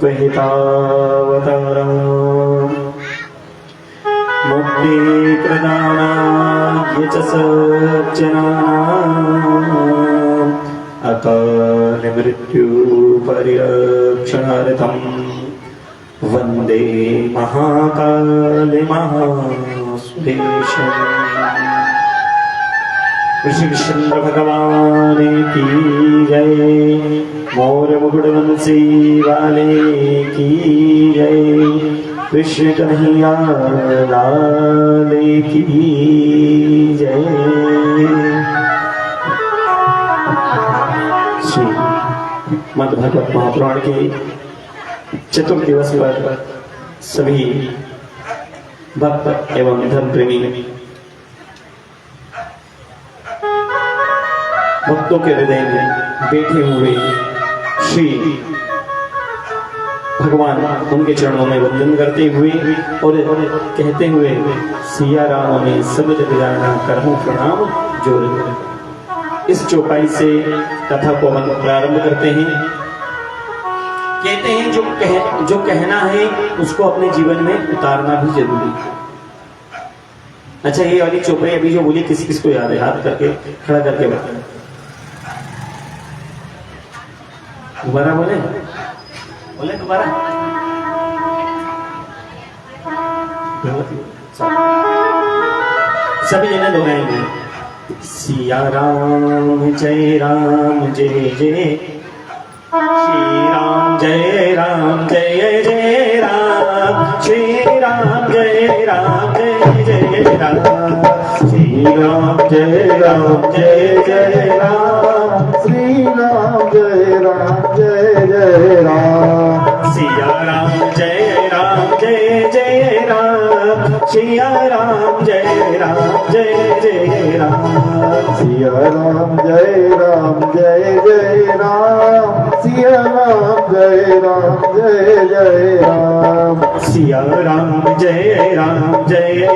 त्वहितावतारम् मुक्तिप्रदानाय च सज्जनानाम् अकालमृत्युपरिरक्षणार्थम् वन्दे महाकाले महासुरेशम्। ऋषिचंद्र भगवान की जय, मोर मुकुटवंशी वाले की जय, कृष्ण कन्हैया लाल की जय। श्री मद्भागवत महापुराण के चतुर्थ दिवस पर सभी भक्त एवं धर्म प्रेमी भक्तों के हृदय में बैठे हुए श्री भगवान उनके चरणों में वंदन करते हुए और कहते हुए सिया राम में सब जग जाना करहूं प्रणाम जोर। इस चौपाई से कथा को हम प्रारंभ करते हैं। कहते हैं जो कहना है उसको अपने जीवन में उतारना भी जरूरी है। अच्छा, ये वाली चौपाई अभी जो बोली किस किस को याद है? हाथ करके खड़ा करके बताएं। दोबारा बोले दोबारा। सभी जने दोहराएंगे। सिया राम जय जय, श्री राम जय जय राम, श्री राम जय जय राम, श्री राम जय जय राम, श्री राम जय राम। सिया राम जय जय राम, सिया राम जय जय राम, सिया राम जय जय राम, सिया राम जय जय राम, सिया राम जय जय राम, सिया राम जय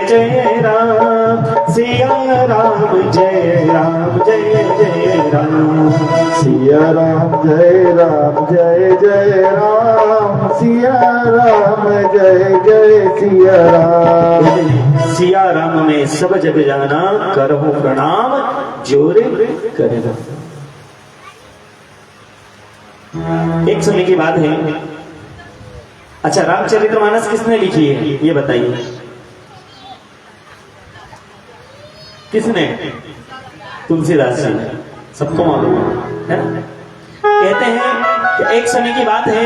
जय राम, सिया राम जय जय राम, सिया राम जय सिया राम। सिया राम में सब जग जाना करहूं प्रणाम जोर करे। एक समय की बात है। अच्छा, रामचरितमानस किसने लिखी है ये बताइए? किसने? तुलसीदास जी। सबको मालूम है ना? कहते हैं कि एक समय की बात है,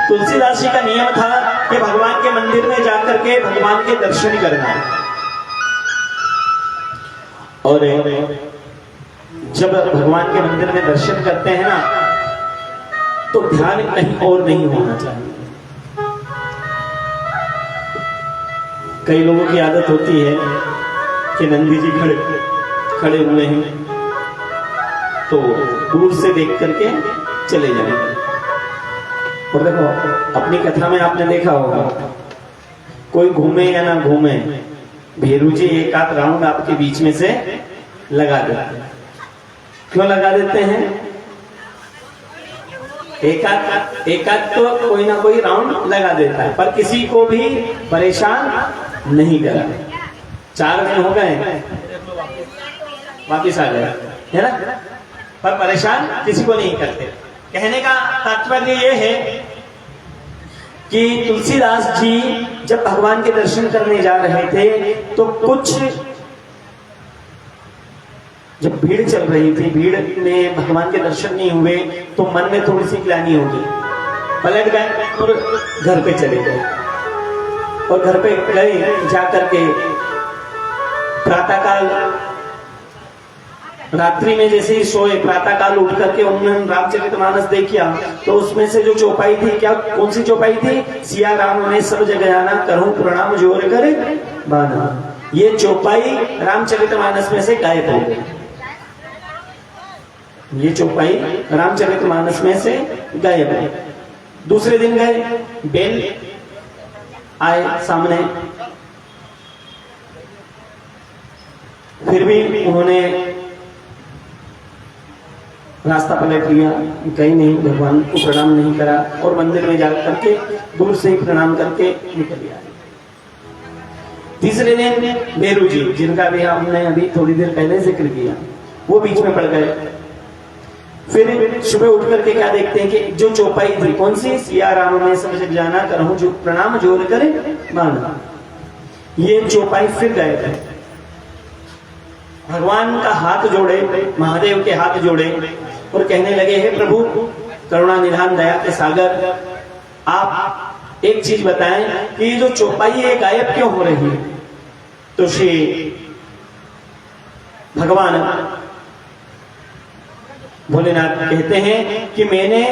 तुलसीदास जी का नियम था कि भगवान के मंदिर में जाकर के भगवान के दर्शन करना। और जब भगवान के मंदिर में दर्शन करते हैं ना, तो ध्यान कहीं और नहीं होना चाहिए। कई लोगों की आदत होती है कि नंदी जी खड़े हुए हैं तो दूर से देख करके चले जाएंगे। और देखो, अपनी कथा में आपने देखा होगा, कोई घूमे या ना घूमे, भेरू जी एक आध राउंड आपके बीच में से लगा देते हैं। क्यों लगा देते हैं? एक आध तो कोई ना कोई राउंड लगा देता है, पर किसी को भी परेशान नहीं करा। 4 दिन हो गए, वापिस आ गए, है ना? पर परेशान किसी को नहीं करते। कहने का तात्पर्य यह है कि तुलसीदास जी जब भगवान के दर्शन करने जा रहे थे तो कुछ जब भीड़ चल रही थी, भीड़ में भगवान के दर्शन नहीं हुए तो मन में थोड़ी सी ग्लानि होगी। पलट गए और घर पे चले गए। और घर पे गए, जाकर के प्रातःकाल रात्रि में जैसे ही सोए, प्रातःकाल उठ करके उन्होंने रामचरितमानस देखा तो उसमें से जो चौपाई थी, क्या कौन सी चौपाई थी? सिया राम ने सब जग जाना करहूं प्रणाम जोर करे बाना। ये चौपाई रामचरितमानस में से गायब हो गई। ये चौपाई रामचरितमानस में से गायब है। दूसरे दिन गए, बेल आए सामने, फिर भी उन्होंने रास्ता पलट लिया, कहीं नहीं, भगवान को प्रणाम नहीं करा और मंदिर में जा करके दूर से ही प्रणाम करके निकल गया। तीसरे दिन बेरू जी, जिनका भी हमने अभी थोड़ी देर पहले जिक्र किया, वो बीच में पड़ गए। फिर सुबह उठ करके क्या देखते हैं कि जो चौपाई थी, कौन सी, सिया राम में सब जग जाना करहूं जो प्रणाम जोर करे माना, ये चौपाई फिर गए थे। भगवान का हाथ जोड़े, महादेव के हाथ जोड़े और कहने लगे, हे प्रभु करुणा निधान दया के सागर, आप एक चीज बताएं कि ये जो चौपाई है गायब क्यों हो रही है। तो श्री भगवान भोलेनाथ कहते हैं कि मैंने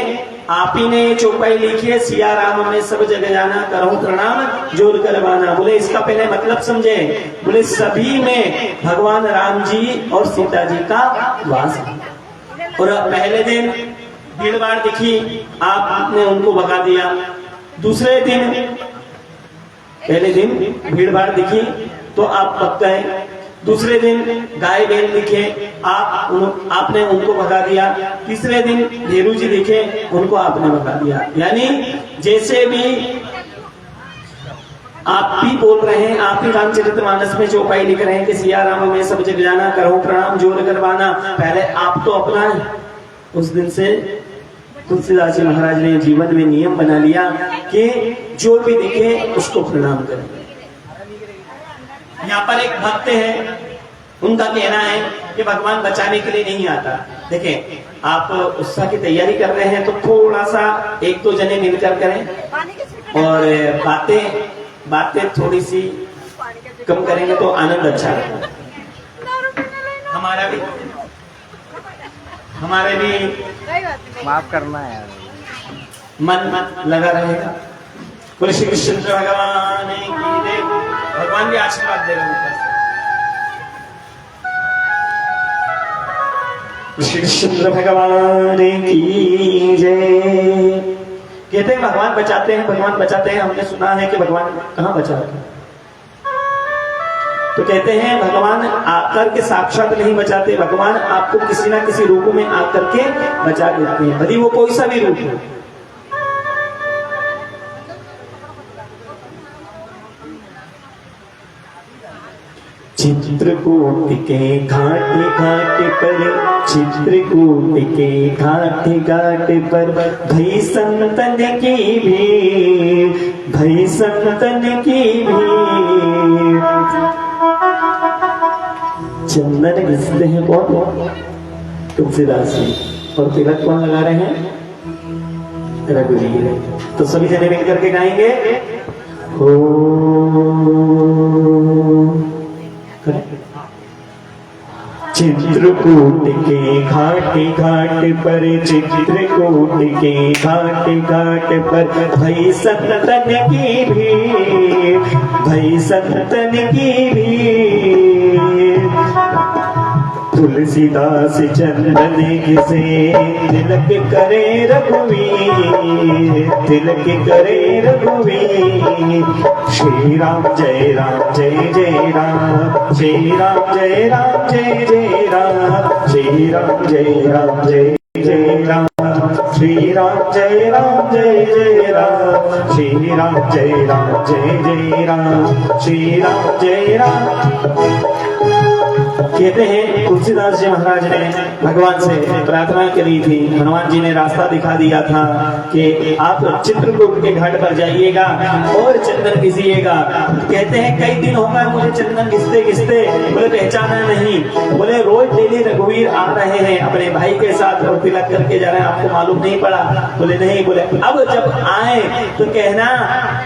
आप ही ने चौपाई लिखी है, सिया राम में सब जग जाना करहूं प्रणाम जोर करवाना। बोले इसका पहले मतलब समझे। बोले सभी में भगवान राम जी और सीता जी का वास है। और पहले दिन भीड़ भाड़ दिखी, आपने उनको भगा दिया। दूसरे दिन, पहले दिन भीड़ भाड़ दिखी तो आप भग गए। दूसरे दिन गाय बैल दिखे, आपने उनको भगा दिया। तीसरे दिन धेरू जी दिखे, उनको आपने भगा दिया। यानी जैसे भी आप भी बोल रहे हैं, आप ही रामचरितमानस में चौपाई लिख रहे हैं कि सिया राम में सब जग जाना करहूं प्रणाम जोर करवाना, पहले आप तो अपना है। उस दिन से तुलसीदास जी महाराज ने जीवन में नियम बना लिया कि जो भी दिखे उसको प्रणाम करें। यहाँ पर एक भक्त है, उनका कहना है कि भगवान बचाने के लिए नहीं आता। देखें, आप उत्साह की तैयारी कर रहे हैं तो थोड़ा सा एक दो जने मिलकर करें और बातें थोड़ी सी कम करेंगे तो आनंद अच्छा रहेगा। हमारे भी माफ करना है यार, मन लगा रहेगा। बोले श्री कृष्ण भगवान की जय। भगवान भी आशीर्वाद दे रहे हैं। श्री कृष्ण भगवान की जय। कहते हैं भगवान बचाते हैं, भगवान बचाते हैं। हमने सुना है कि भगवान कहाँ बचाते हैं, तो कहते हैं भगवान आकर के साक्षात नहीं बचाते, भगवान आपको किसी ना किसी रूप में आकर के बचा देते हैं, भले वो कोई सा भी रूप हो। चित्रकूट के घाट घाट पर, चित्रकूट के घाट घाट पर भई संतन की भीड़, भई संतन की भीड़। चंदन घिसते हैं कौन? तुलसीदास जी। और तिलक कौन लगा रहे हैं? रघुवीर। तो सभी जने मिलकर के गाएंगे, हो चित्रकूट के घाट घाट पर, चित्रकूट के घाट घाट पर भई संतन की भीड़, भई संतन की भीड़। तुलसीदास चंदन घिसे, तिलक करे रघुवीर, तिलक करे रघुवीर। श्री राम जय राम जय जय राम, श्री राम जय राम जय जय राम, श्री राम जय राम जय जय राम, श्री राम जय राम जय जय राम, श्री राम जय राम जय जय राम, श्री राम जय राम। कहते हैं तुलसीदास जी महाराज ने भगवान से प्रार्थना करी थी। हनुमान जी ने रास्ता दिखा दिया था कि आप चित्रकूट के घाट पर जाइएगा और चंदन घिसिएगा। कहते हैं कई दिन हो गए मुझे चंदन घिसते घिसते, बोले पहचाना नहीं। बोले रोज डेली रघुवीर आ रहे हैं अपने भाई के साथ और तिलक करके जा रहे हैं, आपको मालूम नहीं पड़ा? बोले नहीं। बोले अब जब आए तो कहना,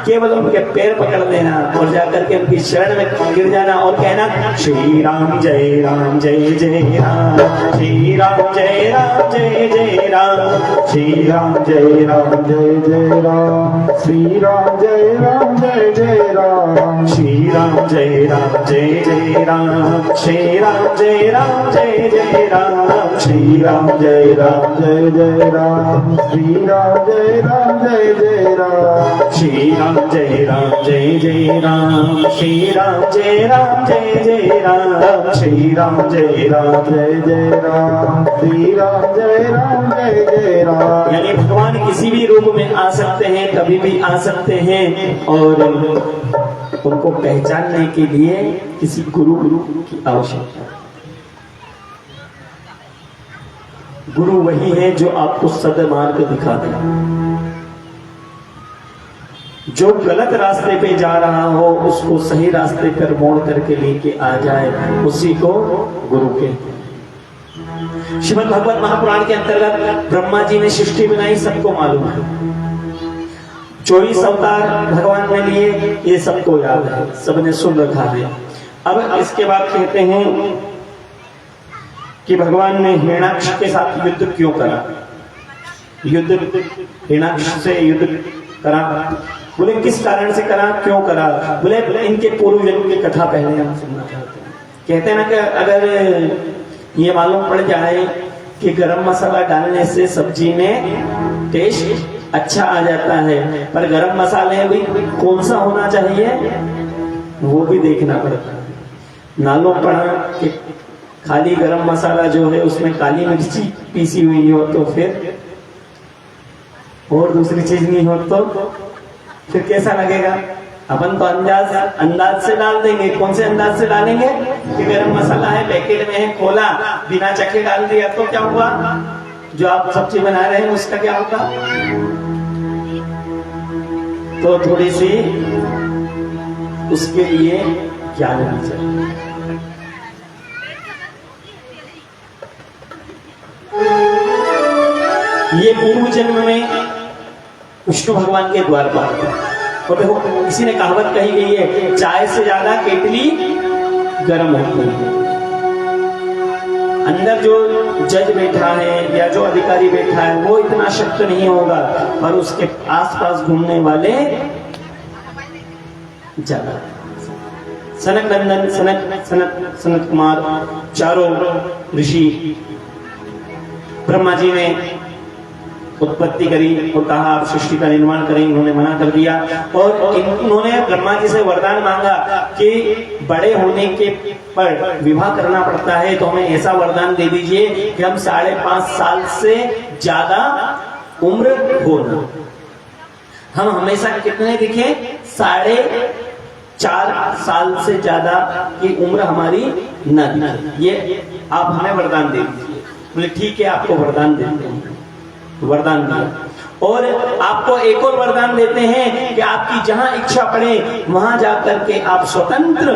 केवल उनके पैर पकड़ लेना और जाकर के उनकी शरण में गिर जाना और कहना, श्री राम जय राम जय जय राम, श्री राम जय जय राम, श्री राम जय राम जय जय राम, श्री राम जय जय राम, श्री राम जय जय राम, श्री राम जय जय राम, श्री राम जय जय राम, श्री राम जय राम, श्री राम जय जय राम, श्री राम जय जय राम, श्री राम जय जय राम, श्री राम जय राम। यानी भगवान किसी भी रूप में आ सकते हैं, कभी भी आ सकते हैं, और उनको पहचानने के लिए किसी गुरु की आवश्यकता है। गुरु वही है जो आपको सदमार्ग दिखा दे। जो गलत रास्ते पे जा रहा हो उसको सही रास्ते पर मोड़ करके लेके आ जाए, उसी को गुरु कहते हैं। श्रीमद् भागवत महापुराण के अंतर्गत ब्रह्मा जी ने सृष्टि बनाई, सबको मालूम है। 24 अवतार भगवान ने लिए, ये सबको याद है, सबने सुन रखा है। अब इसके बाद कहते हैं कि भगवान ने हिरण्याक्ष के साथ युद्ध क्यों करा? युद्ध हिरण्याक्ष से युद्ध करा, बोले किस कारण से करा, क्यों करा? बोले इनके पूर्व जन्म की कथा पहले हम सुनना चाहते हैं। कहते हैं ना कि अगर ये मालूम पड़ जाए कि गरम मसाला डालने से सब्जी में टेस्ट अच्छा आ जाता है, पर गरम मसाले भी कौन सा होना चाहिए वो भी देखना पड़ता है। मालूम पड़ा कि खाली गरम मसाला जो है उसमें काली मिर्ची पीसी हुई हो तो फिर, और दूसरी चीज नहीं हो तो फिर कैसा लगेगा? अपन तो अंदाज से डाल देंगे। कौन से अंदाज से डालेंगे कि गरम मसाला है, पैकेट में है, खोला, बिना चखे डाल दिया तो क्या हुआ? जो आप सब्जी बना रहे हैं उसका क्या होगा? तो थोड़ी सी उसके लिए ज्ञान होना चाहिए। ये पूर्व जन्म में विष्णु भगवान के द्वार पर थे। और देखो किसी ने कहावत कही गई है, चाय से ज्यादा केतली गर्म होती है। अंदर जो जज बैठा है या जो अधिकारी बैठा है वो इतना शक्त नहीं होगा, पर उसके आसपास घूमने वाले ज्यादा। सनक नंदन सनत कुमार चारों ऋषि ब्रह्मा जी ने उत्पत्ति करी और कहा आप सृष्टि का निर्माण करें, उन्होंने मना कर दिया। और उन्होंने ब्रह्मा जी से वरदान मांगा कि बड़े होने के पर विवाह करना पड़ता है, तो हमें ऐसा वरदान दे दीजिए कि हम 5.5 साल से ज्यादा उम्र हो न, हम हमेशा कितने दिखे? 4.5 साल से ज्यादा की उम्र हमारी न दिखे, ये आप हमें वरदान दे दीजिए। बोले ठीक है, आपको वरदान देते हैं। वरदान दिया। और आपको एक और वरदान देते हैं कि आपकी जहां इच्छा पड़े वहां जाकर के आप स्वतंत्र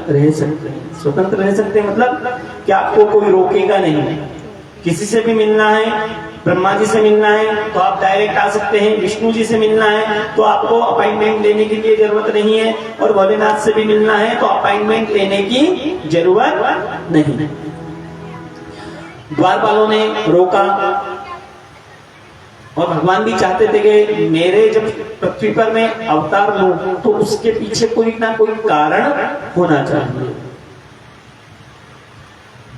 रह सकते हैं। स्वतंत्र रह सकते हैं मतलब कि आपको कोई रोकेगा नहीं। किसी से भी मिलना है, ब्रह्मा जी से मिलना है तो आप डायरेक्ट आ सकते हैं, विष्णु जी से मिलना है तो आपको अपॉइंटमेंट लेने की लिए जरूरत नहीं है, और भोलेनाथ से भी मिलना है तो अपॉइंटमेंट लेने की जरूरत नहीं। द्वारपालों ने रोका, और भगवान भी चाहते थे कि मेरे जब पृथ्वी पर मैं अवतार लूं तो उसके पीछे कोई ना कोई कारण होना चाहिए।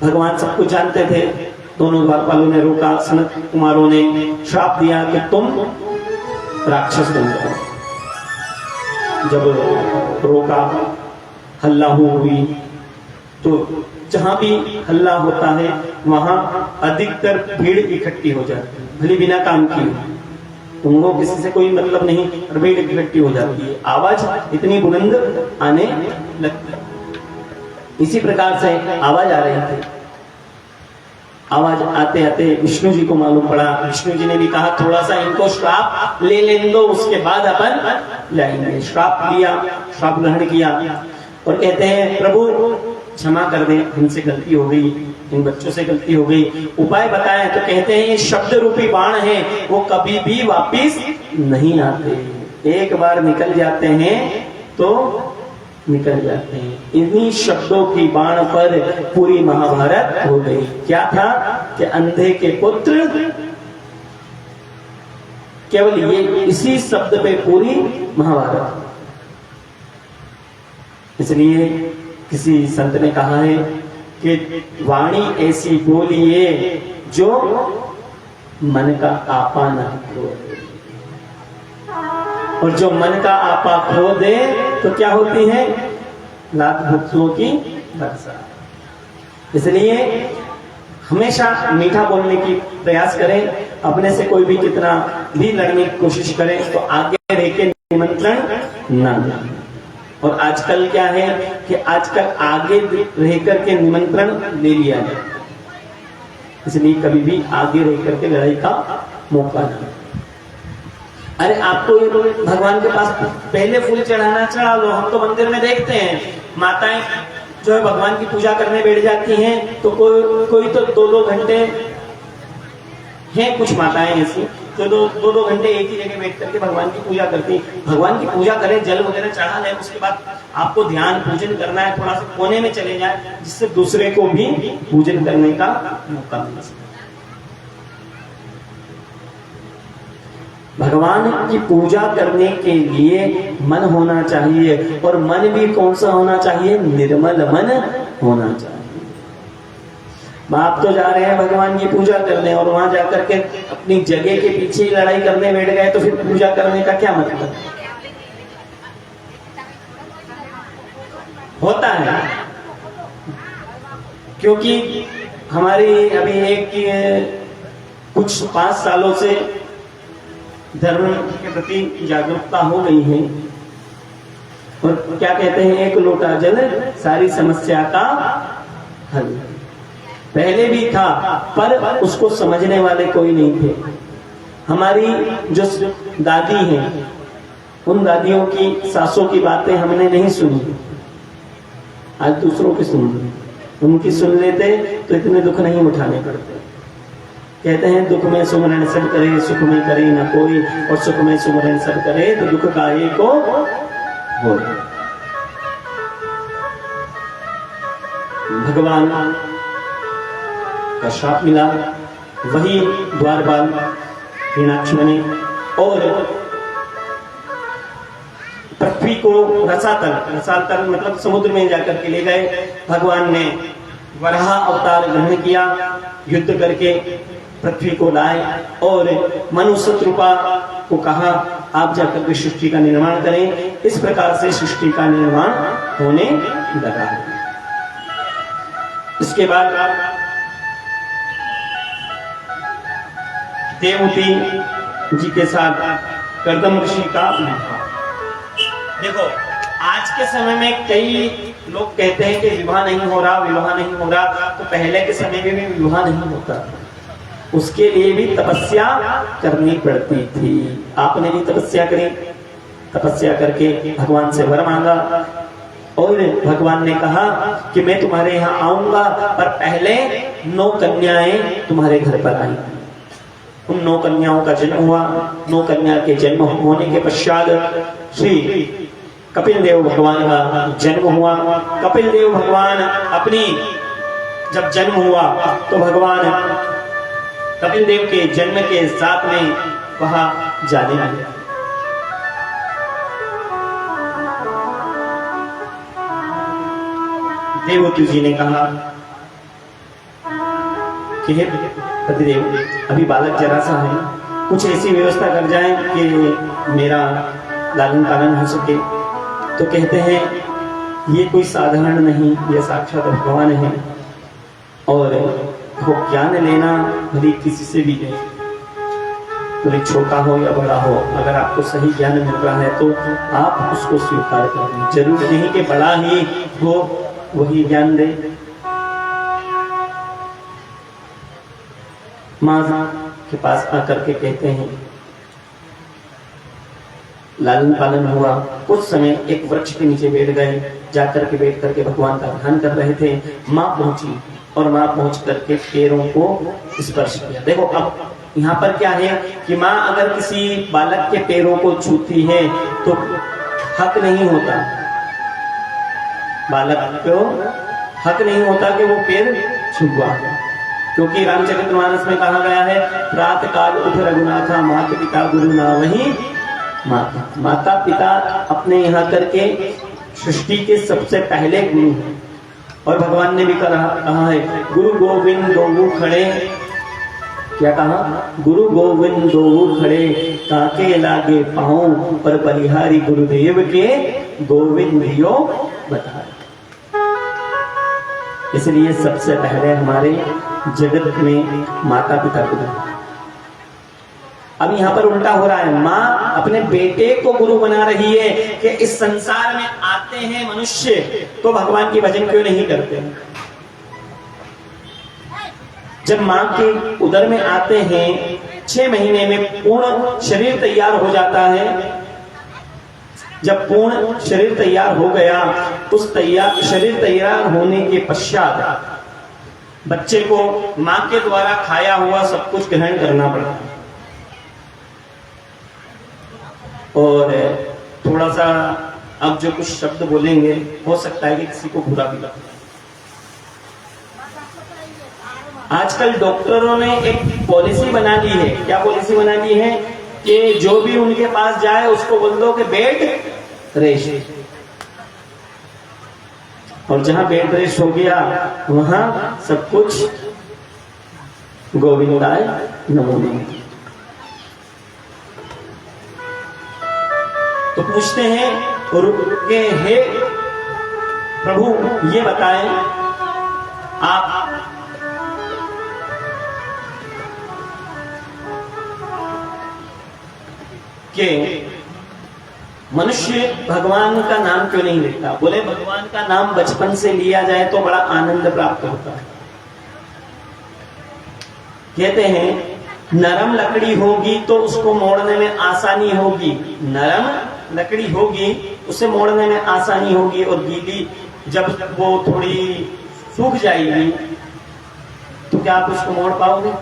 भगवान सब कुछ जानते थे। दोनों द्वारपालों ने रोका, सनत कुमारों ने श्राप दिया कि तुम राक्षस बन जाओ। जब रोका, हल्ला हुई, तो जहां भी हल्ला होता है वहां अधिकतर भीड़ इकट्ठी हो जाती है, भली बिना काम की। उनको किसी से कोई मतलब नहीं, और भीड़ इकट्ठी हो जाती है, आवाज इतनी बुलंद आने लगती। इसी प्रकार से आवाज आ रही थी। आवाज आते आते विष्णु जी को मालूम पड़ा। विष्णु जी ने भी कहा थोड़ा सा इनको श्राप ले लेने दो, उसके बाद अपन लाएंगे। श्राप लिया, श्राप ग्रहण किया और कहते हैं प्रभु क्षमा कर दे, हमसे गलती हो गई, इन बच्चों से गलती हो गई। उपाय बताएं तो कहते हैं ये शब्द रूपी बाण है, वो कभी भी वापिस नहीं आते। एक बार निकल जाते हैं तो निकल जाते हैं। इन्हीं शब्दों की बाण पर पूरी महाभारत हो गई। क्या था कि अंधे के पुत्र केवल ये इसी शब्द पे पूरी महाभारत। इसलिए किसी संत ने कहा है कि वाणी ऐसी बोलिए जो मन का आपा न खो, और जो मन का आपा खो दे तो क्या होती है? लाख भक्तों की वर्षा। इसलिए हमेशा मीठा बोलने की प्रयास करें। अपने से कोई भी कितना भी लड़ने की कोशिश करें तो आगे रह के निमंत्रण ना दें। और आजकल क्या है कि आजकल आगे रह करके निमंत्रण ले लिया जाए, इसलिए कभी भी आगे रह करके लड़ाई का मौका ना। अरे आपको भगवान के पास पहले फूल चढ़ाना चढ़ा लो। हम तो मंदिर में देखते हैं माताएं जो है भगवान की पूजा करने बैठ जाती हैं, तो कोई तो 2-2 घंटे हैं, कुछ माताएं ऐसी जो 2-2 घंटे एक ही जगह बैठ करके भगवान की पूजा करती। भगवान की पूजा करें, जल वगैरह चढ़ा लें, उसके बाद आपको ध्यान पूजन करना है, थोड़ा सा कोने में चले जाए जिससे दूसरे को भी पूजन करने का मौका मिल सके। भगवान की पूजा करने के लिए मन होना चाहिए, और मन भी कौन सा होना चाहिए? निर्मल मन होना चाहिए। आप तो जा रहे हैं भगवान की पूजा करने और वहां जाकर के अपनी जगह के पीछे ही लड़ाई करने बैठ गए, तो फिर पूजा करने का क्या मतलब होता है? क्योंकि हमारी अभी कुछ 5 सालों से धर्म के प्रति जागरूकता हो गई है, और क्या कहते हैं? एक लोटा जल सारी समस्या का हल। पहले भी था पर उसको समझने वाले कोई नहीं थे। हमारी जो दादी हैं, उन दादियों की, सासों की बातें हमने नहीं सुनी, आज दूसरों की सुन। उनकी सुन लेते तो इतने दुख नहीं उठाने पड़ते। कहते हैं दुख में सुमरण सब करे, सुख में करे न कोई, और सुख में सुमरण सब करे तो दुख का एक को हो। भगवान का श्राप मिला, वही द्वारपाल हिरण्याक्ष और पृथ्वी को रसातल मतलब समुद्र में जाकर के ले गए। भगवान ने वराह अवतार ग्रहण किया, युद्ध करके पृथ्वी को लाए और मनु शत्रुपा को कहा आप जाकर के सृष्टि का निर्माण करें। इस प्रकार से सृष्टि का निर्माण होने लगा। इसके बाद देवहूति जी के साथ कर्दम ऋषि का विवाह। देखो आज के समय में कई लोग कहते हैं कि विवाह नहीं हो रहा, तो पहले के समय में भी विवाह नहीं होता, उसके लिए भी तपस्या करनी पड़ती थी। आपने भी तपस्या करी, तपस्या करके भगवान से वर मांगा, और भगवान ने कहा कि मैं तुम्हारे यहाँ आऊंगा, पर पहले 9 कन्याएं तुम्हारे घर पर आई। उन 9 कन्याओं का जन्म हुआ। 9 कन्या के जन्म होने के पश्चात श्री कपिल देव भगवान का जन्म हुआ। कपिल देव भगवान अपनी जब जन्म हुआ तो भगवान कपिल देव के जन्म के साथ में वहां जाने लगे। देवहूति जी ने कहा कि हे पतिदेव, अभी बालक जरा सा है, कुछ ऐसी व्यवस्था कर जाए कि मेरा लालन पालन हो सके। तो कहते हैं ये कोई साधारण नहीं, ये साक्षात भगवान है, और वो ज्ञान लेना भले किसी से भी ले, भले छोटा हो या बड़ा हो, अगर आपको सही ज्ञान मिल रहा है तो आप उसको स्वीकार करें। जरूर नहीं कि बड़ा ही हो वही ज्ञान दे। माँ के पास आकर के कहते हैं लालन पालन हुआ। कुछ समय एक वृक्ष के नीचे बैठ गए, जाकर के बैठ करके भगवान का ध्यान कर रहे थे। माँ पहुंची और माँ पहुंच करके पैरों को स्पर्श किया। देखो अब यहाँ पर क्या है कि माँ अगर किसी बालक के पैरों को छूती है तो हक नहीं होता, बालक को हक नहीं होता कि वो पैर छुआ। क्योंकि रामचरितमानस में कहा गया है, प्रातः काल उठ रघुनाथा, माता पिता गुरु ना वही माता। माता पिता अपने यहाँ करके सृष्टि के सबसे पहले गुरु हैं। और भगवान ने भी कहा है, गुरु गोविंद दो खड़े, क्या कहा, गुरु गोविंद दो खड़े, काके लागे पाँव, पर बलिहारी गुरुदेव के गोविंद धियो बताए। इसलिए सबसे पहले हमारे जगत में माता पिता गुरु। अब यहाँ पर उल्टा हो रहा है, माँ अपने बेटे को गुरु बना रही है कि इस संसार में आते हैं मनुष्य तो भगवान की भजन क्यों नहीं करते। जब माँ के उदर में आते हैं 6 महीने में पूर्ण शरीर तैयार हो जाता है। जब पूर्ण शरीर तैयार हो गया, उस शरीर तैयार होने के पश्चात बच्चे को माँ के द्वारा खाया हुआ सब कुछ ग्रहण करना पड़ता है। और थोड़ा सा अब जो कुछ शब्द बोलेंगे हो सकता है कि किसी को बुरा भी लगे। आजकल डॉक्टरों ने एक पॉलिसी बना ली है। क्या पॉलिसी बना ली है कि जो भी उनके पास जाए उसको बोल दो कि बेड रेस्ट, और जहां बेड रेस्ट हो गया वहां सब कुछ गोविंदाय नमो नमः। तो पूछते हैं के हे प्रभु ये बताएं आप कि मनुष्य भगवान का नाम क्यों नहीं लेता। बोले भगवान का नाम बचपन से लिया जाए तो बड़ा आनंद प्राप्त होता है। कहते हैं नरम लकड़ी होगी तो उसको मोड़ने में आसानी होगी, नरम लकड़ी होगी उसे मोड़ने में आसानी होगी, और गीली जब वो थोड़ी सूख जाएगी तो क्या आप उसको मोड़ पाओगे।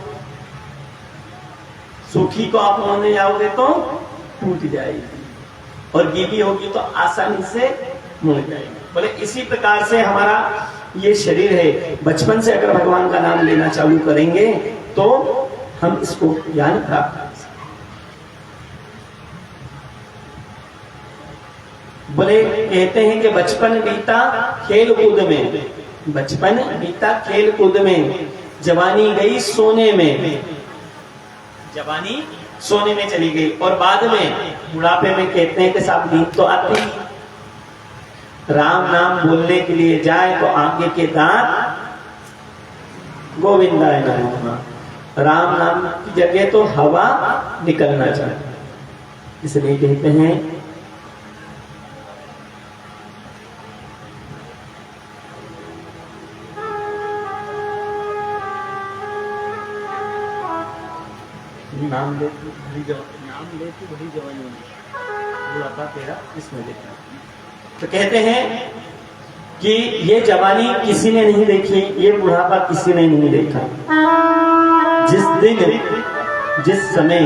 सूखी को आप मोड़ने जाओगे तो टूट जाएगी, और गीली होगी तो आसानी से मुड़ जाएगी। बोले इसी प्रकार से हमारा ये शरीर है, बचपन से अगर भगवान का नाम लेना चालू करेंगे तो हम इसको ज्ञान प्राप्त कर सकते। बोले कहते हैं कि बचपन बीता खेल कूद में, बचपन बीता खेल कूद में, जवानी गई सोने में, जवानी सोने में चली गई, और बाद में बुढ़ापे में कहते हैं कि साहब नींद तो आती, राम नाम बोलने के लिए जाए तो आगे के दांत गोविंदाय नमः, राम नाम की जगह तो हवा निकलना चाहिए। इसलिए कहते हैं नाम लेती बड़ी जवानी बुढ़ापा तेरा इसमें देखा। तो कहते हैं कि ये जवानी किसी ने नहीं देखी, ये बुढ़ापा किसी ने नहीं देखा। जिस दिन जिस समय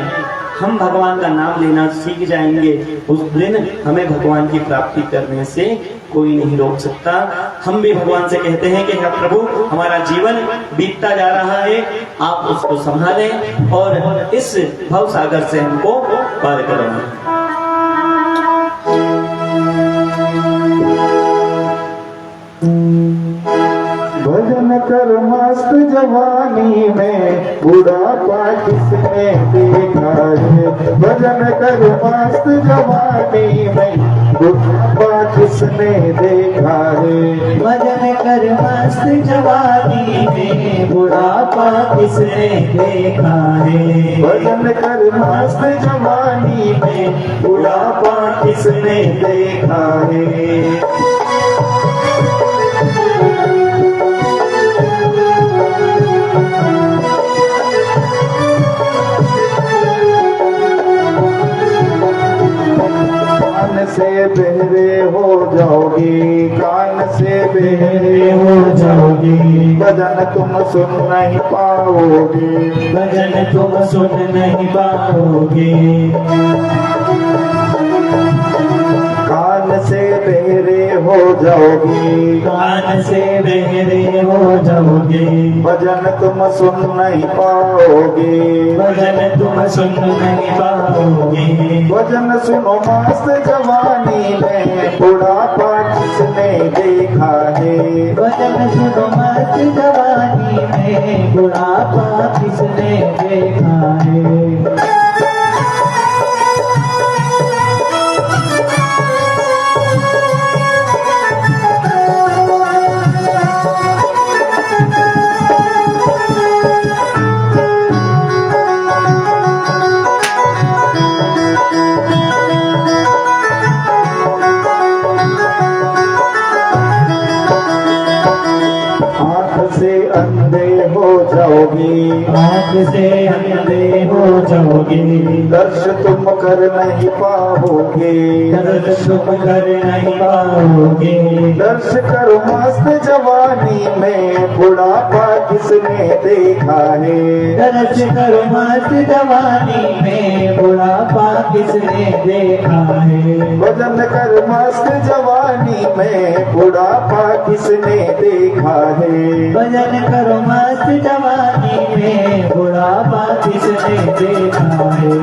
हम भगवान का नाम लेना सीख जाएंगे उस दिन हमें भगवान की प्राप्ति करने से कोई नहीं रोक सकता। हम भी भगवान से कहते हैं कि हे प्रभु हमारा जीवन बीतता जा रहा है, आप उसको संभालें और इस भव सागर से हमको पार करवाएं। भजन कर मस्त जवानी में बुढ़ापा किसने देखा है। भजन कर मस्त जवानी में बुढ़ापा किसने देखा है। भजन कर मस्त जवानी में बुढ़ापा किसने देखा है। भजन कर मस्त जवानी में बुढ़ापा किसने देखा है। कान से बहरे हो जाओगी, कान से बहरे हो जाओगी, भजन तुम सुन नहीं पाओगे, भजन तुम सुन नहीं पाओगे। कान से बहरे हो जाओगी, कान से बहरे हो जाओगे, भजन तुम सुन नहीं पाओगे। भजन तुम सुन नहीं पाओगे। भजन सुनो मस्त जवानी में, बुढ़ापा किसने देखा है। भजन सुनो मस्त जवानी में, बुढ़ापा किसने देखा है। अंधे हो जाओगे, आँख से अंधे हो जाओगे। दर्श तुम कर नहीं पाओगे। दर्द तुम कर नहीं पाओगे। दर्श करो मस्त जवानी में, बुढ़ापा किसने देखा है। दर्श करो मस्त जवानी में, बुढ़ापा किसने देखा है। भजन कर मस्त जवानी में, बुढ़ापा किसने देखा है। भजन करो मस्त जवानी में, बुढ़ापा किसने देखा है।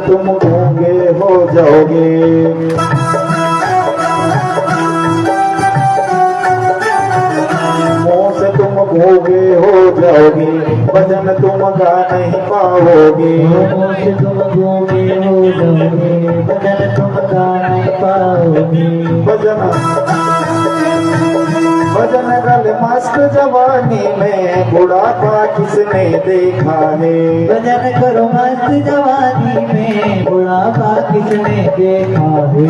तुम गूंगे हो जाओगे। मुंह से तुम गूंगे हो जाओगे, भजन तुम गा नहीं पाओगे। मुंह से तुम गूंगे हो जाओगे, भजन तुम गा नहीं पाओगे। भजन गल मस्त जवानी में, बुढ़ापा किसने देखा है। भजन करो मस्त जवानी में, बुढ़ापा किसने देखा है।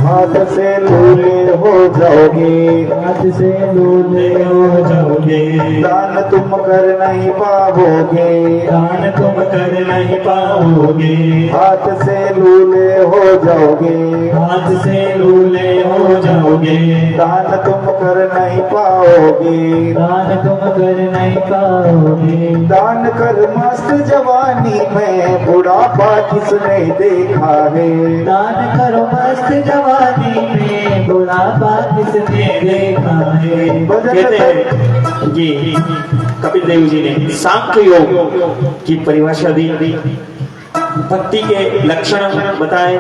हाथ से लूले हो जाओगे। हाथ से लूले हो जाओगे। दान तुम कर नहीं पाओगे। दान तुम कर नहीं पाओगे। हाथ से लूले हो जाओगे। हाथ से लूले हो जाओगे। दान तुम कर नहीं पाओगे। दान तुम कर नहीं पाओगे। दान कर मस्त जवानी में, बुढ़ापा किसने देखा है। दान करो मस्त जवानी में, बुढ़ापा किसने देखा है। कहते हैं कि कपिल देव जी ने सांख्य योग की परिभाषा दी, भक्ति के लक्षण बताए,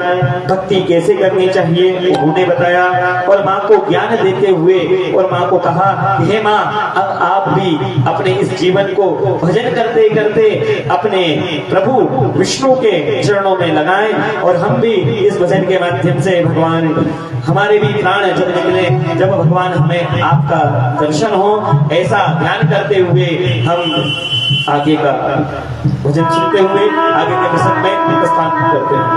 भक्ति कैसे करनी चाहिए उन्होंने बताया, और माँ को ज्ञान देते हुए और माँ को कहा कि हे माँ, अब आप भी अपने इस जीवन को भजन करते करते अपने प्रभु विष्णु के चरणों में लगाएं, और हम भी इस भजन के माध्यम से भगवान हमारे भी प्राण जब निकले, जब भगवान हमें आपका दर्शन हो, ऐसा ध्यान करते हुए हम आगे का भजन सुनते हुए आगे के प्रसंग में प्रस्थान करते हैं।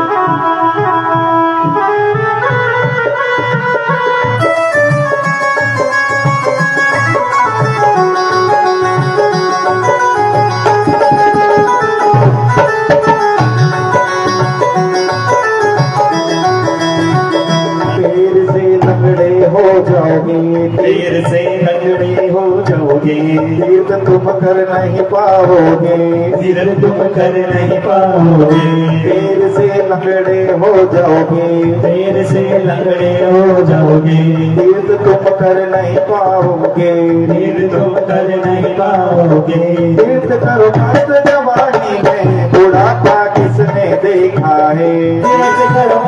हो जाओगे। देर से लंगड़े हो जाओगे। तीर्थ तुम कर नहीं पाओगे। तीर्थ तुम कर नहीं पाओगे। देर से लंगड़े हो जाओगे। देर से लंगड़े हो जाओगे। तीर्थ तुम कर नहीं पाओगे। तीर्थ तुम कर नहीं पाओगे। तीर्थ करो मस्त जवानी में, बुढ़ापा किसने देखा है। तीर्थ करो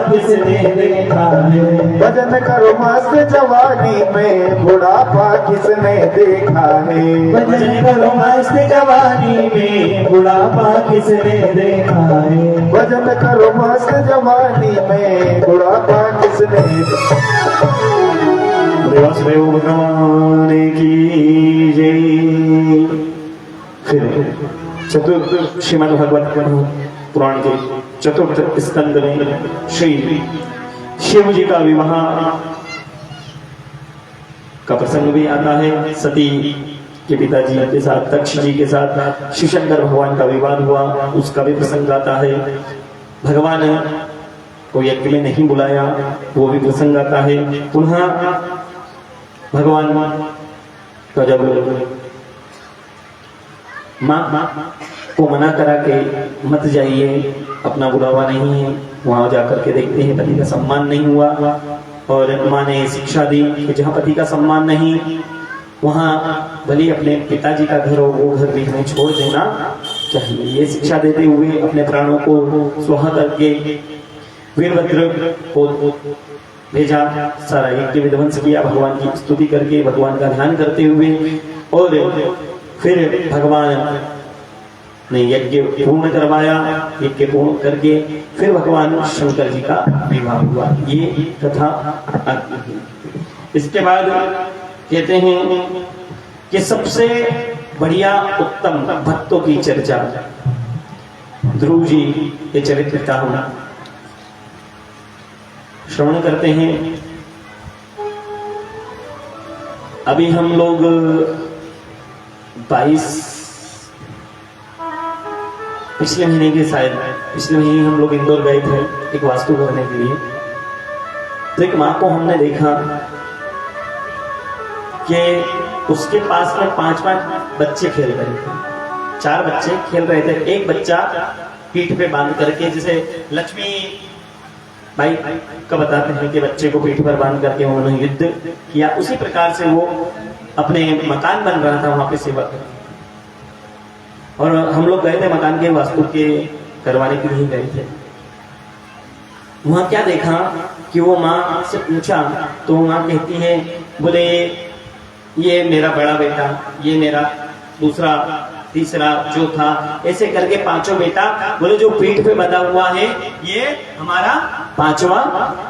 किसने देखा है। भजन करो मस्त जवानी में बुढ़ापा किसने देखा है। भजन करो मस्त जवानी में बुढ़ापा किसने देखा है। भजन करो मस्त जवानी में बुढ़ापा किसने। वासुदेव भगवान की जय। फिर चतुर्थ श्रीमद् भागवत पुराण के चतुर्थ स्कंद में श्री शिव जी का विवाह का प्रसंग भी आता है। सती के पिताजी के साथ दक्ष जी के साथ शिव शंकर भगवान का विवाद हुआ, उसका भी प्रसंग आता है। भगवान को यज्ञ में नहीं बुलाया, वो भी प्रसंग आता है। पुनः भगवान का जब माँ को मना करा के मत जाइए, अपना बुलावा नहीं है, वहां जाकर के देखते हैं पति का सम्मान नहीं हुआ, और माँ ने शिक्षा दी कि जहाँ पति का सम्मान नहीं वहां भले अपने पिताजी का घर हो वो घर भी हमें छोड़ देना चाहिए। ये शिक्षा देते हुए अपने प्राणों को स्वाहा करके वीरभद्र को भेजा, सारा यज्ञ विध्वंस किया, भगवान की स्तुति करके भगवान का ध्यान करते हुए, और फिर भगवान ने यज्ञ पूर्ण करवाया। यज्ञ पूर्ण करके फिर भगवान शंकर जी का विवाह हुआ। ये कथा आती है। इसके बाद कहते हैं कि सबसे बढ़िया उत्तम भक्तों की चर्चा ध्रुव जी के चरित्र का हम श्रवण करते हैं। अभी हम लोग 22 पिछले महीने के शायद पिछले महीने हम लोग इंदौर गए थे एक वास्तु करने के लिए। तो एक माँ को हमने देखा कि उसके पास में 5-5 बच्चे खेल रहे थे। 4 बच्चे खेल रहे थे। एक बच्चा पीठ पे बांध करके, जैसे लक्ष्मी भाई का बताते हैं कि बच्चे को पीठ पर बांध करके उन्होंने युद्ध किया, उसी प्रकार से वो अपने मकान बन रहा था वहां पे सेवा कर। और हम लोग गए थे मकान के वास्तु के करवाने के लिए गए थे। वहां क्या देखा कि वो माँ से पूछा तो माँ कहती है, बोले ये मेरा बड़ा बेटा, ये मेरा दूसरा, तीसरा, चौथा, ऐसे करके 5 बेटा। बोले जो पीठ पे बंधा हुआ है ये हमारा 5वां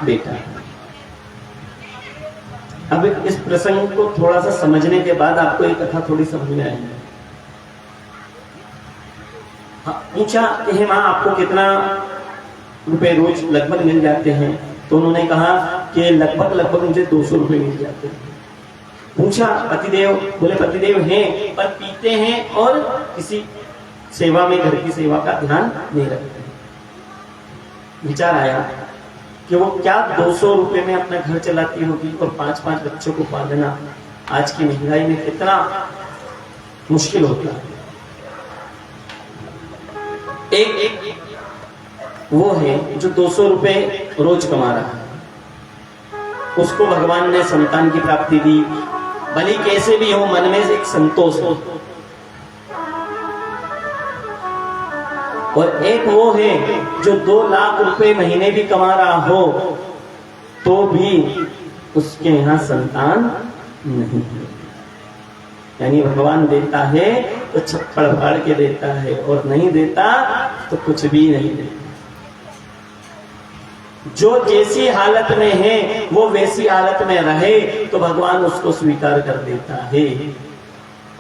बेटा। अब इस प्रसंग को थोड़ा सा समझने के बाद आपको ये कथा थोड़ी समझ में आएगी। पूछा कि हे माँ आपको कितना रुपए रोज लगभग मिल जाते हैं? तो उन्होंने कहा कि लगभग मुझे 200 रुपए मिल जाते हैं। पूछा पतिदेव? बोले पतिदेव हैं पर पीते हैं और किसी सेवा में, घर की सेवा का ध्यान नहीं रखते। विचार आया कि वो क्या 200 रुपए में अपना घर चलाती होगी और 5-5 बच्चों को पालना आज की महंगाई में कितना मुश्किल होता है। एक वो है जो 200 रुपए रोज कमा रहा है, उसको भगवान ने संतान की प्राप्ति दी, भले कैसे भी हो मन में एक संतोष हो। और एक वो है जो 2 लाख रुपए महीने भी कमा रहा हो तो भी उसके यहाँ संतान नहीं है। यानी भगवान देता है तो छप्पड़ फाड़ के देता है और नहीं देता तो कुछ भी नहीं देता। जो जैसी हालत में है वो वैसी हालत में रहे तो भगवान उसको स्वीकार कर देता है।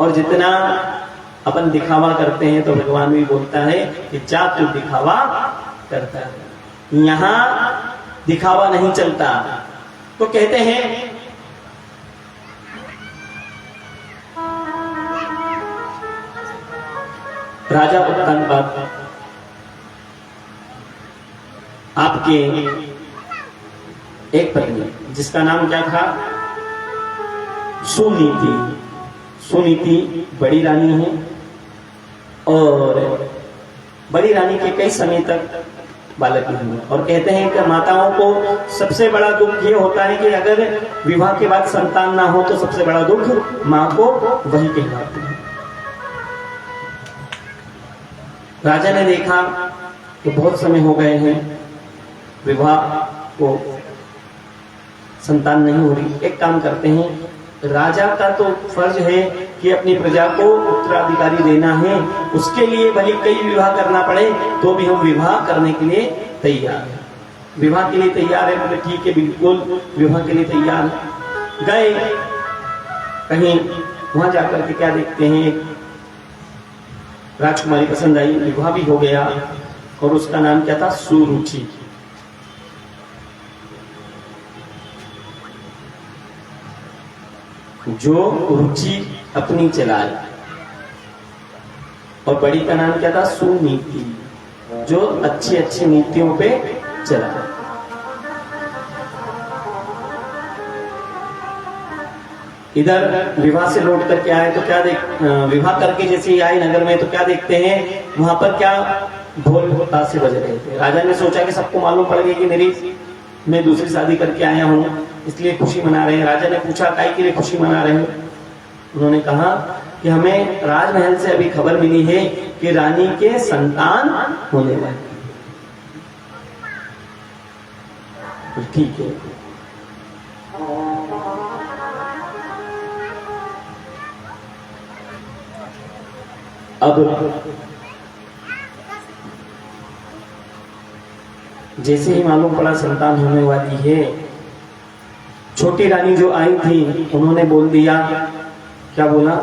और जितना अपन दिखावा करते हैं तो भगवान भी बोलता है कि जा तू दिखावा करता है, यहां दिखावा नहीं चलता। तो कहते हैं राजा उत्तानपाद आपके एक पत्नी जिसका नाम क्या था? सुनीति। सुनीति बड़ी रानी है और बड़ी रानी के कई समय तक बालक नहीं हुए। और कहते हैं कि माताओं को सबसे बड़ा दुख ये होता है कि अगर विवाह के बाद संतान ना हो तो सबसे बड़ा दुख मां को वही कहलाता है। राजा ने देखा कि बहुत समय हो गए हैं, विवाह को संतान नहीं हो रही, एक काम करते हैं, राजा का तो फर्ज है कि अपनी प्रजा को उत्तराधिकारी देना है, उसके लिए भले कई विवाह करना पड़े तो भी हम विवाह करने के लिए तैयार हैं। विवाह के लिए तैयार है, बोले ठीक है, बिल्कुल विवाह के लिए तैयार है। गए कहीं, वहां जाकर के क्या देखते हैं, राजकुमारी पसंद आई, विवाह भी हो गया, और उसका नाम क्या था, सुरुचि। जो रुचि अपनी चलाई, और बड़ी का नाम क्या था, सुनीति, जो अच्छी अच्छी नीतियों पे चला। इधर विवाह से लौट करके आए तो क्या विवाह करके जैसे ही आए नगर में तो क्या देखते हैं, वहां पर क्या ढोल ताशे बज रहे थे। राजा ने सोचा कि सबको मालूम पड़ गया कि मैं दूसरी शादी करके आया हूँ, इसलिए खुशी मना रहे हैं। राजा ने पूछा काहे के लिए खुशी मना रहे हैं? उन्होंने कहा कि हमें राजमहल से अभी खबर मिली है कि रानी के संतान होने वाले। ठीक है, अब जैसे ही मालूम पड़ा संतान होने वाली है, छोटी रानी जो आई थी उन्होंने बोल दिया, क्या बोला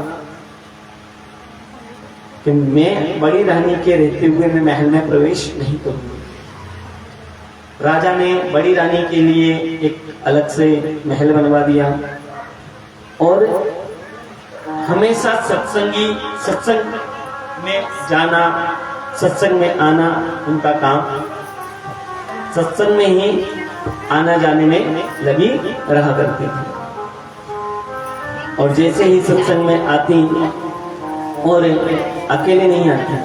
कि मैं बड़ी रानी के रहते हुए मैं महल में प्रवेश नहीं करूंगी। राजा ने बड़ी रानी के लिए एक अलग से महल बनवा दिया, और हमेशा सत्संग में जाना, सत्संग में आना उनका काम, सत्संग में ही आना जाने में लगी रहा करती थी। और jैसे ही सत्संग में आती, और अकेले नहीं आती,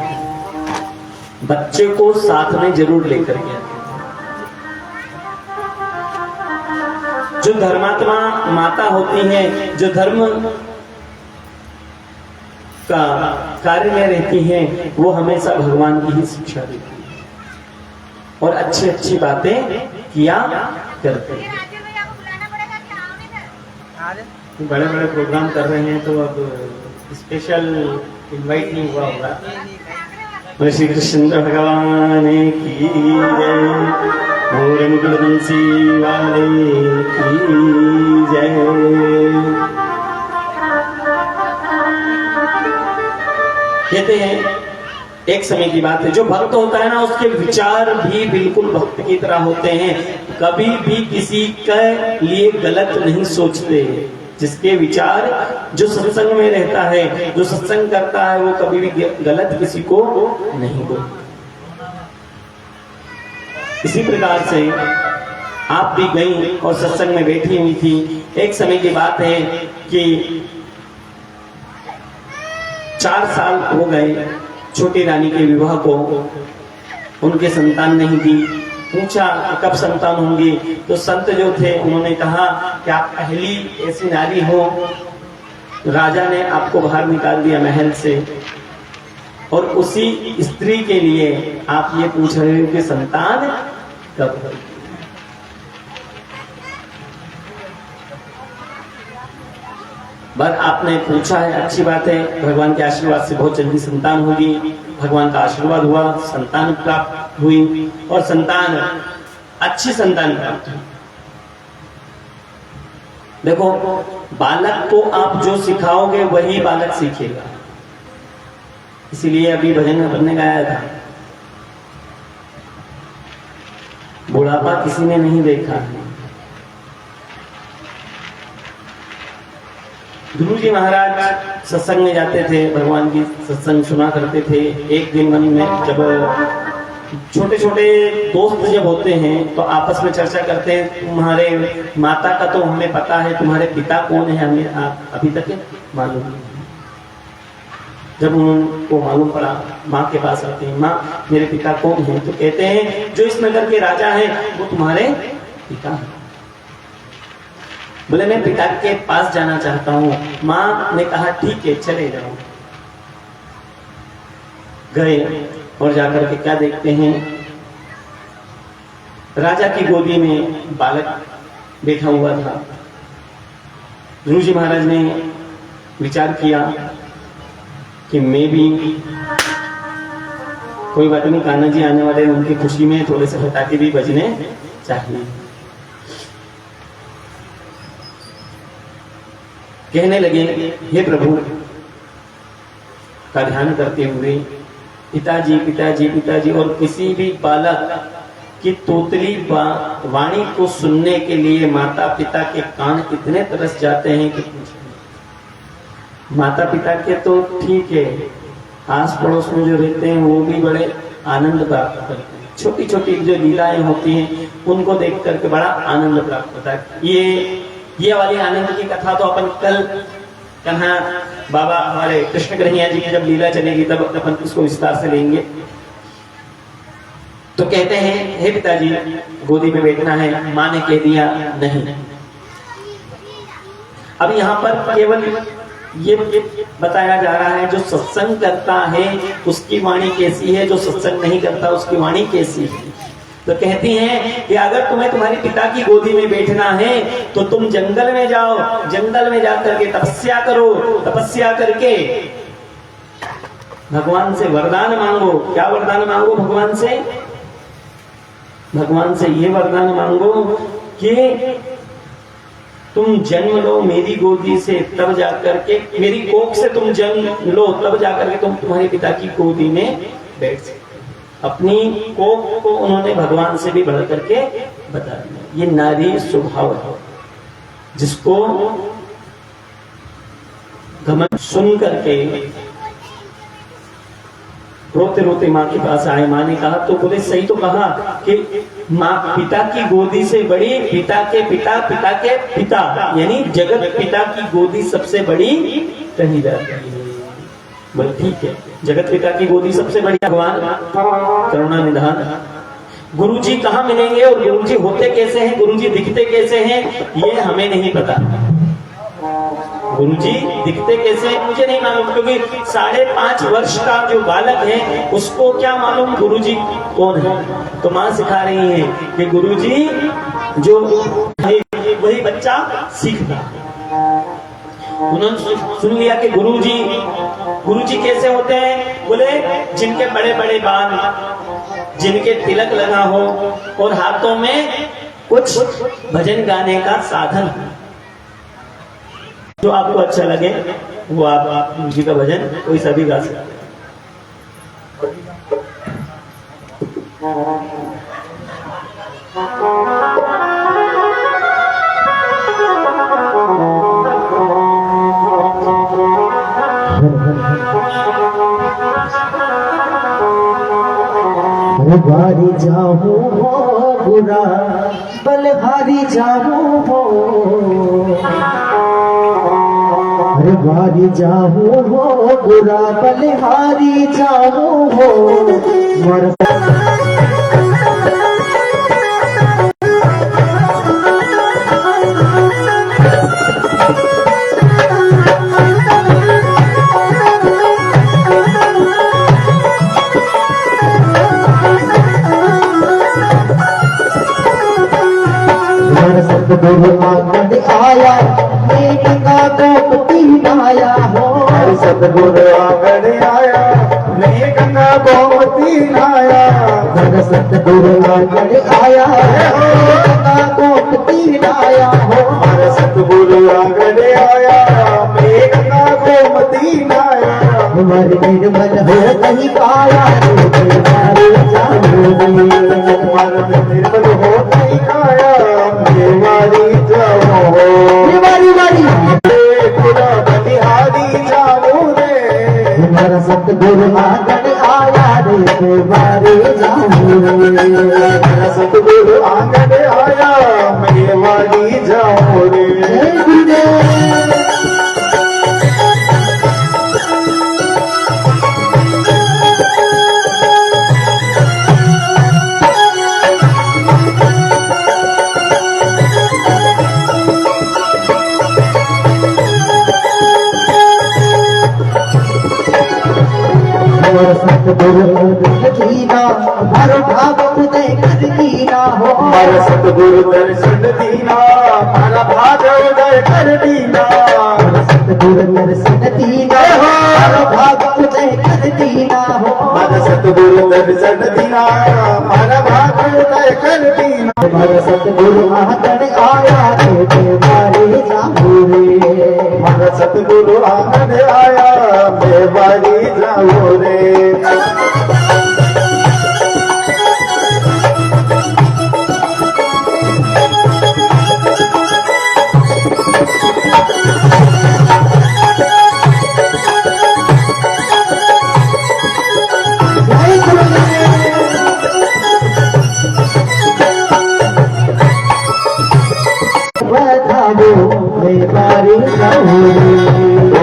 बच्चे को साथ में जरूर लेकर के आती। जो धर्मात्मा माता होती है, जो धर्म का कार्य में रहती है, वो हमेशा भगवान की ही शिक्षा देती है और अच्छी अच्छी बातें किया करते हैं। बड़े बड़े प्रोग्राम कर रहे हैं तो अब स्पेशल इनवाइट नहीं हुआ होगा। श्री कृष्ण भगवान की जय, मोर मुकुट बंसी वाले की जय। कहते हैं एक समय की बात है, जो भक्त होता है ना उसके विचार भी बिल्कुल भक्त की तरह होते हैं, कभी भी किसी के लिए गलत नहीं सोचते। जिसके विचार, जो सत्संग में रहता है, जो सत्संग करता है, वो कभी भी गलत किसी को नहीं बोलता। इसी प्रकार से आप भी गई और सत्संग में बैठी हुई थी। एक समय की बात है कि 4 साल हो गए छोटी रानी के विवाह को, उनके संतान नहीं थी। पूछा कब संतान होंगी, तो संत जो थे उन्होंने कहा कि आप पहली ऐसी नारी हो, राजा ने आपको बाहर निकाल दिया महल से, और उसी स्त्री के लिए आप ये पूछ रहे हो कि संतान कब होगी। बस आपने पूछा है, अच्छी बात है, भगवान के आशीर्वाद से बहुत जल्दी संतान होगी। भगवान का आशीर्वाद हुआ, संतान प्राप्त हुई, और संतान अच्छी संतान प्राप्त हुई। देखो, बालक को आप जो सिखाओगे वही बालक सीखेगा। इसीलिए अभी भजन में बनने गाया था, बुढ़ापा किसी ने नहीं देखा। गुरु जी महाराज सत्संग में जाते थे, भगवान की सत्संग सुना करते थे। एक दिन मन में जब छोटे छोटे दोस्त जब होते हैं तो आपस में चर्चा करते हैं, तुम्हारे माता का तो हमें पता है, तुम्हारे पिता कौन है हमें अभी तक मालूम नहीं। जब उनको मालूम पड़ा, माँ के पास आते हैं, माँ मेरे पिता कौन है? तो कहते हैं जो इस नगर के राजा हैं वो तुम्हारे पिता हैं। बोले मैं पिता के पास जाना चाहता हूँ। माँ ने कहा ठीक है चले जाओ। गए और जाकर के क्या देखते हैं, राजा की गोदी में बालक बैठा हुआ था। गुरु जी महाराज ने विचार किया कि मैं भी, कोई बात नहीं, कान्हा जी आने वाले, उनकी खुशी में थोड़े से पटाखे भी बजने चाहिए। कहने लगे, हे प्रभु, का ध्यान करते हुए, पिताजी पिताजी पिताजी। और किसी भी बालक की तोतली वाणी को सुनने के लिए माता पिता के कान इतने तरस जाते हैं कि माता पिता के तो ठीक है, आस पड़ोस में जो रहते हैं वो भी बड़े आनंद प्राप्त करते हैं। छोटी छोटी जो लीलाएं होती हैं उनको देख करके बड़ा आनंद प्राप्त होता है। ये वाली आनंद की कथा तो अपन कल कन्हा बाबा हमारे कृष्ण कन्हैया जी की जब लीला चलेगी तब अपन इसको विस्तार से लेंगे। तो कहते हैं, हे पिताजी, गोदी में बैठना है। माँ ने कह दिया नहीं। अब यहाँ पर केवल ये बताया जा रहा है, जो सत्संग करता है उसकी वाणी कैसी है, जो सत्संग नहीं करता उसकी वाणी कैसी है। तो कहती हैं कि अगर तुम्हें तुम्हारे पिता की गोदी में बैठना है तो तुम जंगल में जाओ, जंगल में जाकर के तपस्या करो, तपस्या करके भगवान से वरदान मांगो। क्या वरदान मांगो भगवान से? भगवान से ये वरदान मांगो कि तुम जन्म लो मेरी गोदी से, तब जाकर के मेरी कोख से तुम जन्म लो, तब जाकर के तुम तुम्हारे पिता की गोदी में बैठ सकते। अपनी कोख को उन्होंने भगवान से भी बढ़ करके बता दिया। ये नारी स्वभाव है, जिसको घमंड सुन करके रोते रोते माँ के पास आए। माँ ने कहा, तो बोले सही तो कहा कि माँ पिता की गोदी से बड़ी, पिता के पिता, पिता के पिता, यानी जगत पिता की गोदी सबसे बड़ी कही जाती है। बोले ठीक है, जगत पिता की गोदी सबसे बड़ी भगवान करुणा निधान। गुरुजी कहाँ मिलेंगे और गुरुजी होते कैसे हैं, गुरुजी दिखते कैसे हैं, ये हमें नहीं पता। गुरुजी दिखते कैसे मुझे नहीं मालूम, क्योंकि 5.5 वर्ष का जो बालक है उसको क्या मालूम गुरुजी कौन है। तो माँ सिखा रही है कि गुरुजी जो वही बच्चा सीखता। उन्होंने सुन लिया कि गुरुजी कैसे होते हैं। बोले जिनके बड़े बड़े बाल, जिनके तिलक लगा हो और हाथों में कुछ भजन गाने का साधन, जो आपको अच्छा लगे वो आप गुरुजी का भजन कोई सभी गा सकते हैं। बारी जाऊं हो बुरा बलहारी जाऊं हो, अरे बारी जाऊं हो बुरा बलहारी जाऊं हो। सतगुरु आंगन आया, मेघ का गोपति आया हो। सतगुरु आंगन आया, मेघ का गोमती आया। सतगुरु आंगन आया, मेघ का गोपति आया हो। सतगुरु आंगन आया, मेघ का गोमती आया। मर निर्मल हो नहीं पाया, निर्मल हो नहीं खाया, वारी जाओ वारी वारी पूरा बलिहारी जाओ रे। हमारा सतगुरु आंगन आया रे, वारी जाओ रे। सतगुरु आंगन आया, मैं वारी जाओ रे। सतगुरु कीना हर भाव उदय मारा सतगुरु दर्शन दीना मारा भाग उदय कर दीना सतगुरु दर्शन दीना मारा भाग उदय कर दीना हो मारा सतगुरु दर्शन दीना मारा भाग उदय कर दीना मारा सतगुरु आंगन आया तेरे बारे जाऊं रे मारा सतगुरु आंगन आया मैं बारी जाऊं रे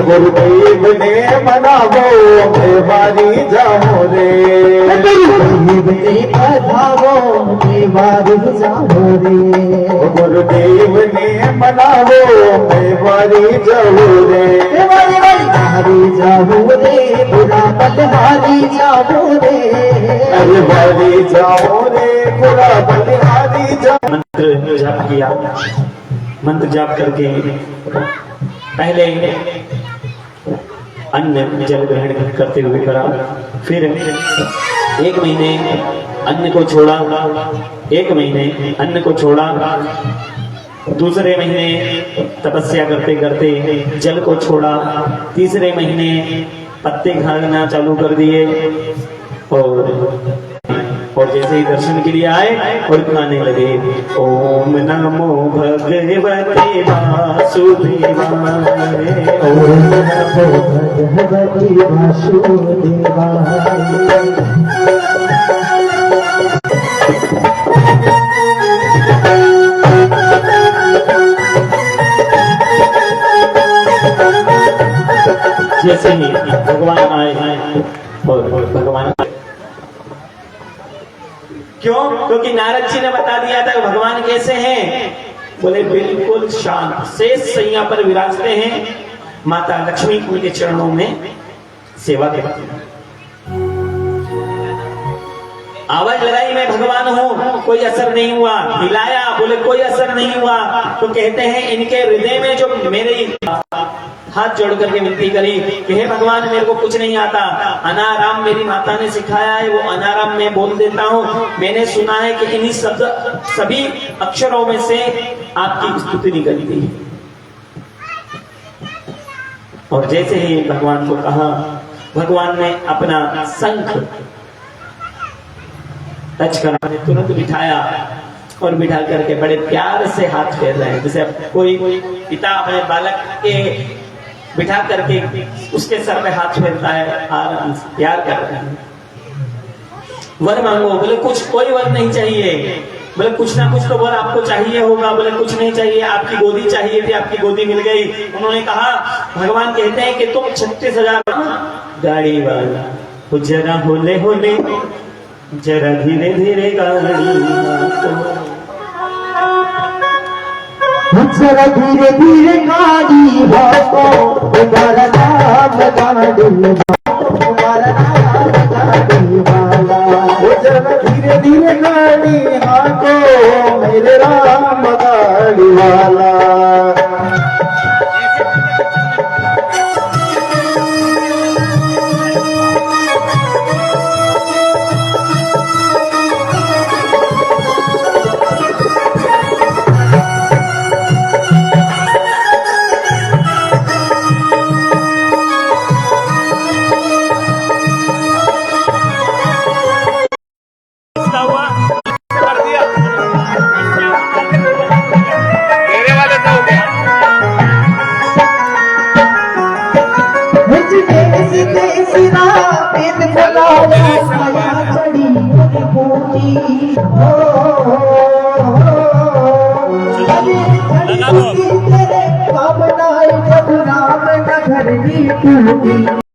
गुरुदेव ने मनावो मैं बारी जाऊं रे गुरुदेव ने बधावो मैं बारी जाऊं रे गुरुदेव ने मनावो मैं बारी जाऊं रे हारी जाऊं रे बुरा बलिहारी जाऊं रे अरे बारी जाऊं रे बुरा बलिहारी जाऊं मंत्र जाप किया। मंत्र जाप करके पहले अन्न जल ग्रहण करते हुए करा, फिर 1 महीने अन्न को छोड़ा, 1 महीने अन्न को छोड़ा, दूसरे महीने तपस्या करते करते जल को छोड़ा, तीसरे महीने पत्ते खाना चालू कर दिए और जैसे ही दर्शन के लिए आए और गाने लगे ओम नमो भगवते वासुदेवाय ओम नमो भगवते वासुदेवाय जैसे ही भगवान आए और भगवान क्यों? क्योंकि नारद जी ने बता दिया था भगवान कैसे हैं। बोले बिल्कुल शांत शेष सैया पर विराजते हैं, माता लक्ष्मी उनके चरणों में सेवा करती है। आवाज लगाई मैं भगवान हूं, कोई असर नहीं हुआ। हिलाया, बोले कोई असर नहीं हुआ। तो कहते हैं इनके हृदय में जो मेरे हाथ जोड़ करके विनती करी कि हे भगवान मेरे को कुछ नहीं आता, अनाराम मेरी माता ने सिखाया है, वो अनाराम मैं बोल देता हूँ। मैंने सुना है कि इन्हीं सभी अक्षरों में से आपकी स्तुति निकली गई। और जैसे ही भगवान को कहा, भगवान ने अपना शंख टच करा, तुरंत बिठाया और बिठा करके बड़े प्यार से हाथ फेर रहे हैं। जैसे कोई पिता अपने बालक के बिठा करके उसके सर पे हाथ फेरता है, आराम से प्यार कर रहे हैं। वर मांगो, बोले कुछ कोई वर नहीं चाहिए। बोले कुछ ना कुछ तो वर आपको चाहिए होगा। बोले कुछ नहीं चाहिए, आपकी गोदी चाहिए थी, आपकी गोदी मिल गई। उन्होंने कहा, भगवान कहते हैं कि तुम 36,000 गाड़ी वाला, जरा होले होले, जरा धीरे धीरे गाड़ी, जरा धीरे धीरे गाड़ी भागो, तुम्हारा नाम गाड़ी, तुम्हारा नाम गाड़ी वाला। जरा धीरे धीरे गाड़ी हाको मेरे राम गाड़ी वाला। तेरे बाबनाई जब राम नगर की टूटी।